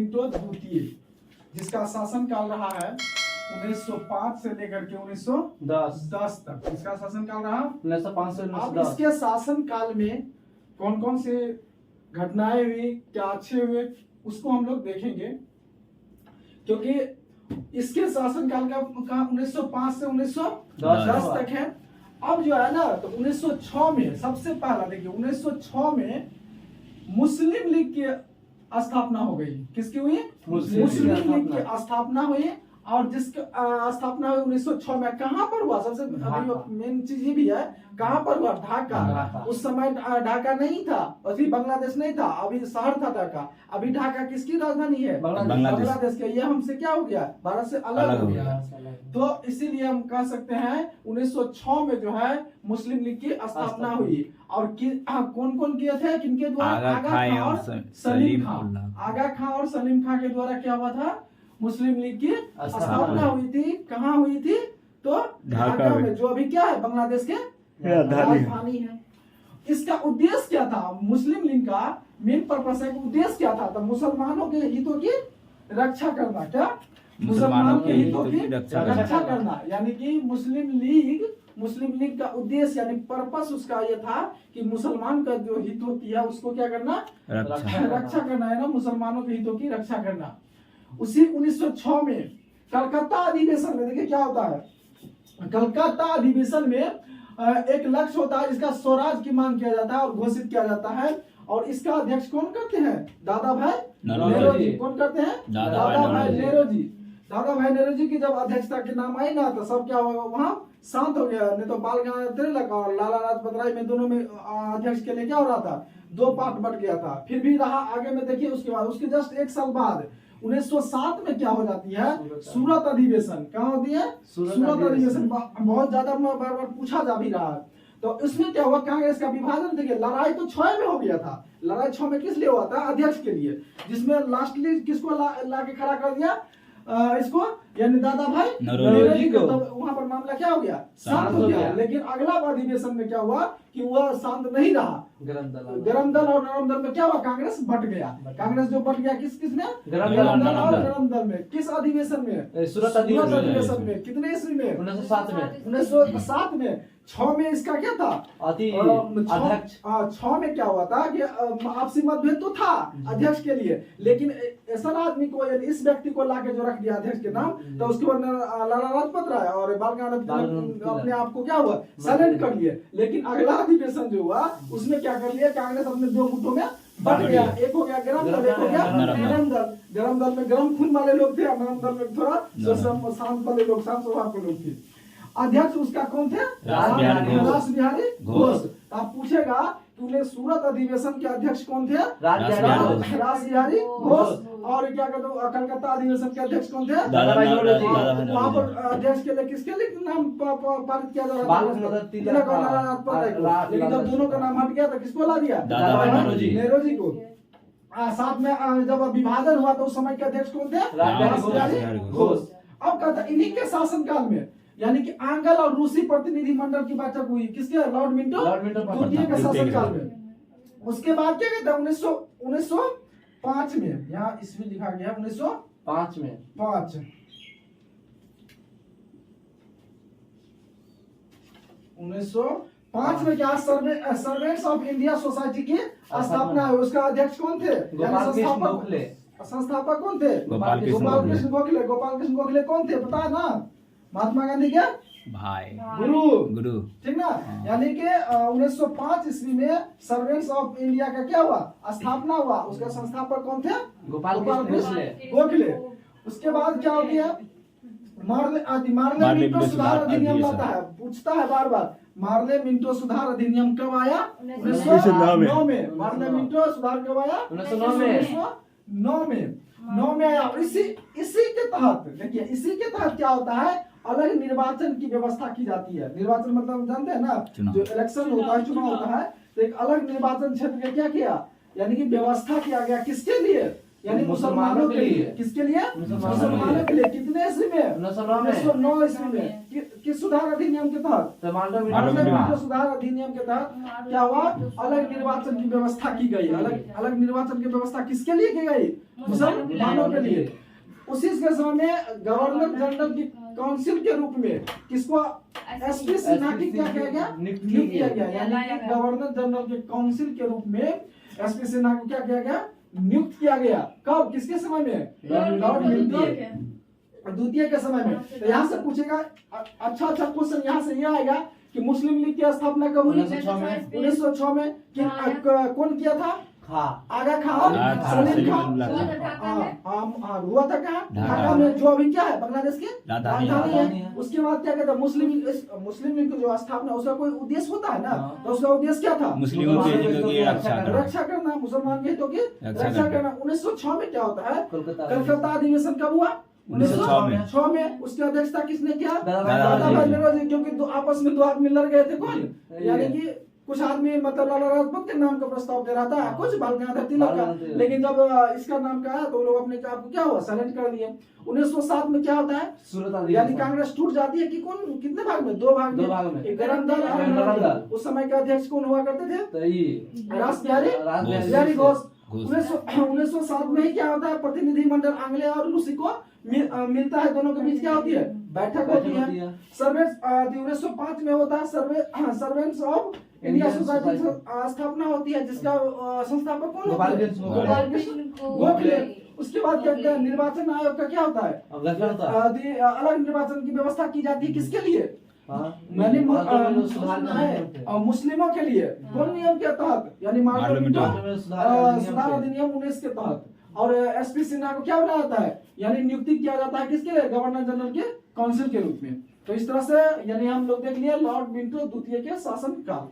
Minto द्वितीय, जिसका शासन काल रहा है 1905 से लेकर के 1910 तक। इसका शासन काल रहा 1905 से अब 1910। इसके शासन काल में कौन कौन से घटनाएं हुई, क्या अच्छे हुए, उसको हम लोग देखेंगे, क्योंकि इसके शासन काल का 1905 से 1910 तक है। अब जो है ना, तो 1906 में सबसे पहला देखिए, 1906 में मुस्लिम लीग की स्थापना हो गई। किसकी हुई? मुस्लिम लीग की स्थापना हुई। और जिसकी स्थापना हुई 1906 में, कहां पर हुआ? सबसे मेन चीज ये भी है, कहां पर हुआ? ढाका। उस समय ढाका नहीं था, अभी बांग्लादेश नहीं था, अभी शहर था ढाका। अभी ढाका किसकी राजधानी है? बांग्लादेश के। ये हमसे क्या हो गया? भारत से अलग हो गया। तो इसीलिए हम कह सकते हैं 1906 में जो है मुस्लिम लीग की स्थापना हुई। और कौन कौन किए थे? किनके द्वारा? आगा खां और सलीम खां। आगा खां और सलीम खां के द्वारा क्या हुआ था? मुस्लिम लीग की स्थापना हुई थी। कहाँ हुई थी? तो ढाका में, जो अभी क्या है? बांग्लादेश के राजधानी है। इसका उद्देश्य क्या था? मुस्लिम लीग का मेन पर्पस है, उद्देश्य क्या था? तो मुसलमानों के हितों की रक्षा करना। क्या? मुसलमानों के हितों की रक्षा करना। यानी कि मुस्लिम लीग का उद्देश्य यानी पर्पस उसका ये था कि मुसलमान का जो हित होती है उसको क्या करना? रक्षा करना है ना, मुसलमानों के हितों की रक्षा करना। उसी 1906 में कलकत्ता अधिवेशन में देखिए क्या होता है। कलकत्ता अधिवेशन में एक लक्ष्य होता है, इसका स्वराज की मांग किया जाता है और घोषित किया जाता है। और इसका अध्यक्ष कौन करते हैं? दादा भाई नेहरू। कौन करते हैं? दादा भाई नेहरू जी। दादा भाई नेहरू जी की जब अध्यक्षता के नाम आई ना, तो सब क्या हुआ? वहाँ शांत हो गया। नहीं तो बाल गंगाधर तिलक और लाला लाजपत राय में, दोनों में अध्यक्ष के लिए क्या हो रहा था? दो पार्ट बट गया था। फिर भी रहा आगे में। देखिए उसके बाद, उसके जस्ट एक साल बाद 1907 में क्या हो जाती है? सूरत अधिवेशन। कहाँ होती है? सूरत अधिवेशन। बहुत ज्यादा बार बार पूछा जा भी रहा है। तो इसमें क्या हुआ? कांग्रेस का विभाजन। देखिए लड़ाई तो 6 में हो गया था। लड़ाई 6 में किस लिए हुआ था? अध्यक्ष के लिए, जिसमें लास्टली किसको ला के खड़ा कर दिया? इसको, यानी दादा भाई नेहरू जी को। तो वहां पर मामला क्या हो गया? शांत हो गया। लेकिन अगला अधिवेशन में क्या हुआ कि वह शांत नहीं रहा। गरम दल और नरम दल में क्या हुआ? कांग्रेस बट गया। कांग्रेस जो बट गया किस किस में? गरम दल और नरम दल में। किस अधिवेशन में? सूरत अधिवेशन में। कितने ईस्वी में? 1907 में। 1907 में 6 में इसका क्या था? 6 में क्या हुआ था कि आपसी मतभेद तो था अध्यक्ष के लिए, लेकिन ऐसा आदमी को, इस व्यक्ति को लाके जो रख दिया अध्यक्ष के नाम, तो उसके बाद लाला लाजपत राय और बाल गंगाधर अपने आप को क्या हुआ? साइलेंट कर लिए। लेकिन अगला अधिवेशन जो हुआ उसमें क्या कर लिया? कांग्रेस अपने दो गुटों में बट गया। एक हो गया गरम दल, एक हो गया नरम दल। गरम दल में गरम खून वाले लोग थे और नरम दल में थोड़ा शांत वाले लोग, शांत स्वभाव के लोग थे। अध्यक्ष उसका कौन थे? रास बिहारी घोष। आप पूछेगा कि उन्हें सूरत अधिवेशन के अध्यक्ष कौन थे? रास बिहारी घोष। और क्या कहते हैं, कलकत्ता अधिवेशन के अध्यक्ष कौन थे? दादा भाई नेहरू। वहाँ पर अध्यक्ष के लिए किसके लिए नाम पारित किया जा रहा था? लेकिन जब दोनों का नाम हट गया तो किसको ला दिया? दादा भाई नेहरू जी को। साथ में जब विभाजन हुआ तो उस समय के अध्यक्ष कौन थे? रास बिहारी घोष। अब कहता है इन्हीं के शासनकाल में, यानी कि आंग्ल और रूसी प्रतिनिधि मंडल की बैठक हुई। किसके? लॉर्ड मिंटो द्वितीय के शासनकाल में। उसके बाद क्या कहते हैं? 1905 में, यहाँ इसमें लिखा गया 1905 में। 1905 में क्या? सर्वेंट्स ऑफ इंडिया सोसाइटी की स्थापना है। उसका अध्यक्ष कौन थे? संस्थापक कौन थे? गोपाल कृष्ण गोखले। गोपाल कृष्ण गोखले कौन थे? पता है ना? महात्मा गांधी के भाई, गुरु। ठीक ना? यानी कि 1905 ईस्वी में सर्वेंट्स ऑफ इंडिया का क्या हुआ? स्थापना हुआ। उसका संस्थापक कौन थे? गोपाल कृष्ण गोखले। उसके बाद क्या हो गया? मार्ले मिंटो सुधार अधिनियम लाता है। पूछता है बार बार, मार्ले मिंटो सुधार अधिनियम कब आया? 1909 में। मार्ले मिंटो सुधार कब आया? 1909 में आया। इसी के तहत देखिए, इसी के तहत क्या होता है? अलग निर्वाचन की व्यवस्था की जाती है। निर्वाचन मतलब जानते हैं ना, जो इलेक्शन होता है, चुनाव होता है, तो एक अलग निर्वाचन क्षेत्र का क्या किया? यानी कि व्यवस्था किया गया। किसके लिए? यानी मुसलमानों के लिए। किसके लिए? मुसलमानों के लिए। कितने ईस्वी में? 1909 ईस्वी में। किस सुधार अधिनियम के तहत? सुधार अधिनियम के तहत क्या हुआ? अलग निर्वाचन की व्यवस्था की गई। अलग निर्वाचन की व्यवस्था किसके लिए की गई? मुसलमानों के लिए। उसी के समय में गवर्नर जनरल की काउंसिल के रूप में किसको? एसपी सिन्हा की क्या किया गया? नियुक्त किया गया। यानी कि गवर्नर जनरल के काउंसिल के रूप में एसपी सिन्हा को क्या किया गया? नियुक्त किया गया। कब? किसके समय में? लॉर्ड मिल्टन द्वितीय के समय में। तो यहाँ से पूछेगा अच्छा क्वेश्चन यहाँ से ये आएगा कि मुस्लिम लीग की स्थापना कब हुई? 1906 में। कौन किया था? आगा खान, सलीम खान। हुआ था कहाँ? ढाका में, जो अभी क्या है बांग्लादेश की राजधानी है। उसके बाद क्या कहता है? मुस्लिम लीग की जो स्थापना, उसका कोई उद्देश्य होता है ना, तो उसका उद्देश्य क्या था? मुस्लिमों के हितों की रक्षा करना, मुसलमान के हितों की रक्षा करना। 1906 में क्या होता है? कलकत्ता अधिवेशन कब हुआ? 1906 में। उसकी अध्यक्षता किसने किया? दादा भाई नौरोजी। क्योंकि आपस में दो आदमी लड़ गए थे। कौन? यानी कि कुछ आदमी मतलब लाला लाजपत के नाम का प्रस्ताव दे रहा था, कुछ बाल गंगाधर तिलक का। लेकिन जब इसका नाम का है तो लोग अपने आप को क्या हुआ? साइलेंट कर दिए। 1907 में क्या होता है? यानी कांग्रेस टूट जाती है कि कौन? कितने भाग में? दो भाग में। एक गरम दल और नरम दल। उस समय के अध्यक्ष कौन हुआ करते थे? रास बिहारी घोष। 1907 में ही क्या होता है? प्रतिनिधिमंडल आंग्लेय और रूसी को मिलता है। दोनों के बीच क्या होती है? बैठक होती है। सर्वे 1905 में होता है सर्वेंट्स ऑफ इंडिया सोसाइटी स्थापना होती है, जिसका संस्थापक कौन होता है? गोपाल कृष्ण गोखले। उसके बाद क्या? निर्वाचन आयोग का क्या होता है? अलग निर्वाचन की व्यवस्था की जाती है। किसके लिए? मैंने मुस्लिमों के लिए। कौन नियम के तहत? यानी सुधार अधिनियम 19 के तहत। और एसपी सिन्हा को क्या बनाया जाता है? यानी नियुक्ति किया जाता है किसके लिए? गवर्नर जनरल के काउंसिल के रूप में। तो इस तरह से यानी हम लोग देख लिए लॉर्ड मिंटो द्वितीय के शासन काल।